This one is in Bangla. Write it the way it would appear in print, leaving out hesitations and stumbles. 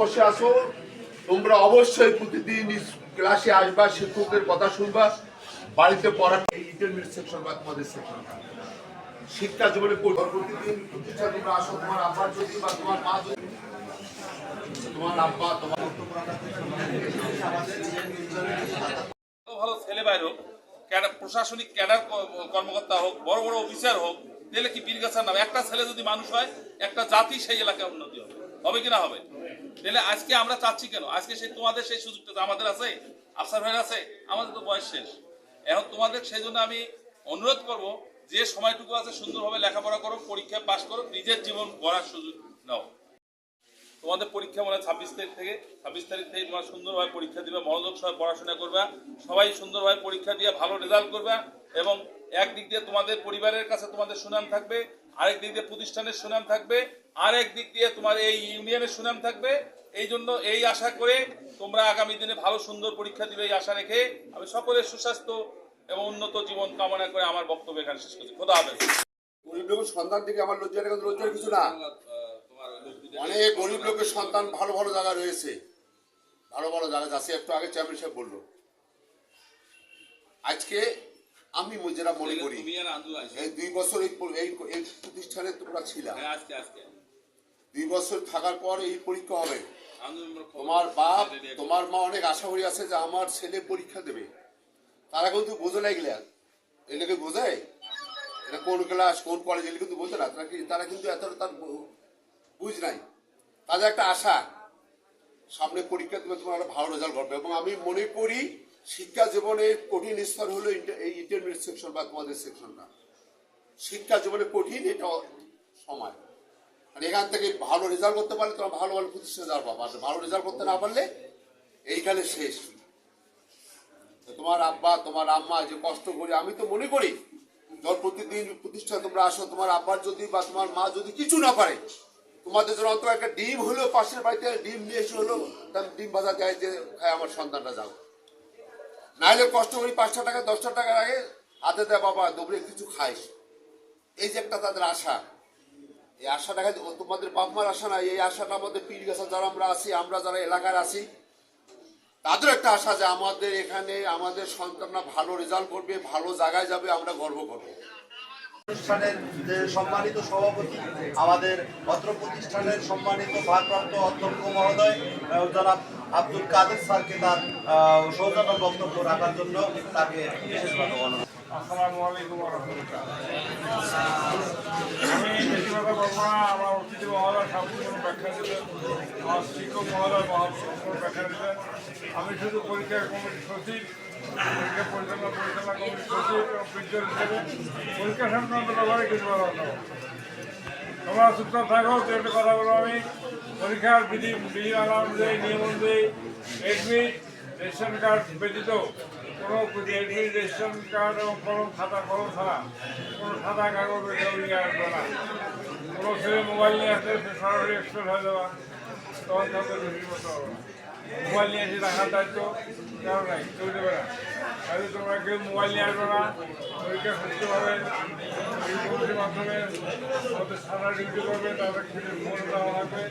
বসে আছো, তোমরা অবশ্যই প্রতিদিন ক্লাসে আসবা, শিক্ষকদের কথা শুনবা, বাড়িতে পড়া। এই ইন্টারমিডিয়েট সেকশন বা তোমাদের সেকশন শিক্ষা জীবনে প্রতিদিন প্রতিষ্ঠা তোমরা আসো, তোমার আব্বা যদি বা তোমার মা যদি, তোমার আব্বা তোমার ভালো ছেলে বাইর হোক, প্রশাসনিক ক্যাডার কর্মকর্তা হোক, বড় বড় অফিসার হোক, তাহলে কি পীরগাছার নাম একটা ছেলে যদি মানুষ হয়, একটা জাতি সেই এলাকায় উন্নতি হবে, হবে কিনা হবে। তাহলে আজকে আমরা চাচ্ছি কেন, আজকে সেই তোমাদের সেই সুযোগটা আমাদের আছে, আফসার ভাইয়ের আছে, আমাদের তো বয়স শেষ। এখন তোমাদের সেই জন্য আমি অনুরোধ করব, যে সময়টুকু আছে সুন্দরভাবে লেখাপড়া করো, পরীক্ষায় পাশ করো, নিজের জীবন গড়ার সুযোগ নাও। তোমাদের পরীক্ষা মনে হয় 26 তারিখ থেকে তোমরা সুন্দরভাবে পরীক্ষা দিবে, মনোযোগ সহ পড়াশোনা করবা, সবাই সুন্দরভাবে পরীক্ষা দিয়ে ভালো রেজাল্ট করবা। এবং একদিক দিয়ে তোমাদের পরিবারের কাছে তোমাদের সুনাম থাকবে, আরেক দিক দিয়ে প্রতিষ্ঠানের সুনাম থাকবে, আরেক দিক দিয়ে তোমার এই ইউনিয়নের সুনাম থাকবে। এই জন্য এই আশা করে তোমরা আগামী দিনে ভালো সুন্দর পরীক্ষা দিবে, এই আশা রেখে আমি সকলের সুস্বাস্থ্য এবং উন্নত জীবন কামনা করে আমার বক্তব্য এখানে শেষ করছি। খোদা হাফেজ। গরিব লোকের সন্তান থেকে আমার লজ্জার কিছু না। অনেক গরিব লোকের সন্তান ভালো ভালো জায়গায় রয়েছে, ভালো ভালো জায়গায় আছে। একটু আগে চেয়ারম্যান সাহেব বললো, আজকে আমি যেটা মনে করি এই 2 বছর এই প্রতিষ্ঠানে তোমরা ছিল, 2 বছর থাকার পর এই পরীক্ষা হবে। তোমার বাপ তোমার মা অনেক আশা করি আছে যে আমার ছেলে পরীক্ষা দেবে, তারা কিন্তু বোঝে না এগুলা, এগুলোকে বোঝায় এটা কোন ক্লাস কোন কলেজ, এগুলো কিন্তু বোঝে না। তারা কিন্তু এত তার বুঝ নাই, তাদের একটা আশা সামনে পরীক্ষা দেবে, তোমার একটা ভালো রেজাল্ট করবে। এবং আমি মনে করি শিক্ষা জীবনের কঠিন স্তর হলো এই ইন্টারমিডিয়েট সেকশন বা তোমাদের সেকশনটা। শিক্ষা জীবনে কঠিন এটা সময়, আর এখান থেকে ভালো রেজাল্ট করতে পারলে তোমরা ভালো ভালো প্রতিষ্ঠানে যাওয়া পাবা, ভালো রেজাল্ট করতে না পারলে এইখানে শেষ। তোমার আব্বা তোমার আম্মা যে কষ্ট করি, আমি তো মনে করি ধর প্রতিদিন প্রতিষ্ঠানে তোমরা আসো, তোমার আব্বার যদি বা তোমার মা যদি কিছু না পারে, তোমাদের জন্য অন্তত একটা ডিম হলেও পাশের বাড়িতে ডিম নিয়ে এসে হলো তার ডিম ভাজা দেয় যে খায় আমার সন্তানটা যাও, নাহলে কষ্ট করি 5টা টাকা 10টা টাকার আগে হাতে দেয় বাবা দৌড়ে কিছু খাইস। এই যে একটা তাদের আশা, এই আশাটা তোমাদের বাপ মার আশা না, এই আশাটা আমাদের পীরগাছা যারা আমরা আছি, আমরা যারা এলাকার আছি, তাদের একটা আশা যে আমাদের এখানে আমাদের সন্তানরা ভালো রেজাল্ট করবে, ভালো জায়গায় যাবে, আমরা গর্ব করবো। প্রতিষ্ঠানের যে সম্মানিত সভাপতি, আমাদের অত্র প্রতিষ্ঠানের সম্মানিত ভারপ্রাপ্ত অধ্যক্ষ মহোদয় জনাব আব্দুল কাদের স্যারকে তার সৌজন্য বক্তব্য রাখার জন্য তাকে বিশেষভাবে অনুরোধ। আসসালামু আলাইকুম ওয়া রাহমাতুল্লাহ। আমি বেশি কথা বলবো না, আমার অতিথি মহোদয় সম্পূর্ণ ব্যাখ্যা দিলেন, আমার শিক্ষক মহোদয় সম্পূর্ণ ব্যাখ্যা দিলেন। আমি শুধু পরীক্ষা কমিটির সচিব, পরীক্ষা পরিচালনা কমিটির সচিব এবং প্রিন্সিপাল হিসেবে পরীক্ষা সংক্রান্ত ব্যাপারে কিছু বলার না। তোমরা চুপচাপ থাকো, দু একটা কথা বলো। আমি পরীক্ষার বিধিমালা অনুযায়ী, নিয়ম অনুযায়ী এডমিট রেশন কার্ড ব্যতীত কোনো এডমিট রেশন কার্ড এবং কলম খাতা কলম ছাড়া কোনো সাদা কাগজ কেউ নিয়ে আসবে না। কোনো ছেলে মোবাইল নিয়ে আসলে সে সরাসরি এক্সপেল হয়ে যাওয়া, তখন কাউকে দোষী করতে হবে না। মোবাইল নিয়ে এসে রাখার দায়িত্ব কারো নাই, কেউ দেবে না। তাহলে তোমরা কেউ মোবাইল নিয়ে আসবে না। পরীক্ষা সুস্থভাবে মাধ্যমে আমাদের সারা ডিউটি করবে, তাদেরকে ফোন দেওয়া হবে।